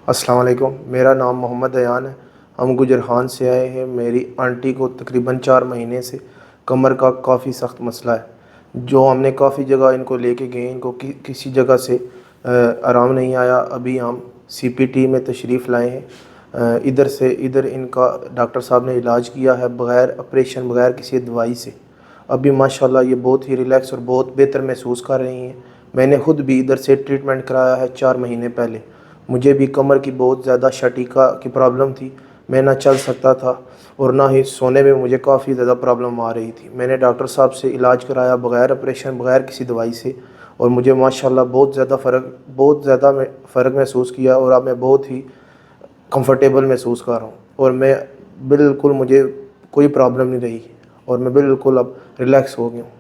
अस्सलाम वालेकुम। मेरा नाम मोहम्मद अयान है। हम गुजरहान से आए हैं। मेरी आंटी को तकरीबन 4 महीने से कमर का काफ़ी सख्त मसला है। जो हमने काफ़ी जगह इनको लेके गए, इनको किसी जगह से आराम नहीं आया। अभी हम सीपीटी में तशरीफ़ लाए हैं। इधर से इधर इनका डॉक्टर साहब ने इलाज किया है बग़ैर ऑपरेशन, बग़ैर किसी दवाई से। अभी माशाल्लाह ये बहुत ही रिलैक्स और बहुत बेहतर महसूस कर रही हैं। मैंने ख़ुद भी इधर से ट्रीटमेंट कराया है 4 महीने पहले। मुझे भी कमर की बहुत ज़्यादा शटीका की प्रॉब्लम थी। मैं ना चल सकता था और ना ही सोने में मुझे काफ़ी ज़्यादा प्रॉब्लम आ रही थी। मैंने डॉक्टर साहब से इलाज कराया बग़ैर ऑपरेशन, बग़ैर किसी दवाई से, और मुझे माशाल्लाह बहुत ज़्यादा फ़र्क महसूस किया और अब मैं बहुत ही कंफर्टेबल महसूस कर रहा हूँ। और मैं बिल्कुल, मुझे कोई प्रॉब्लम नहीं रही और मैं बिल्कुल अब रिलैक्स हो गया हूँ।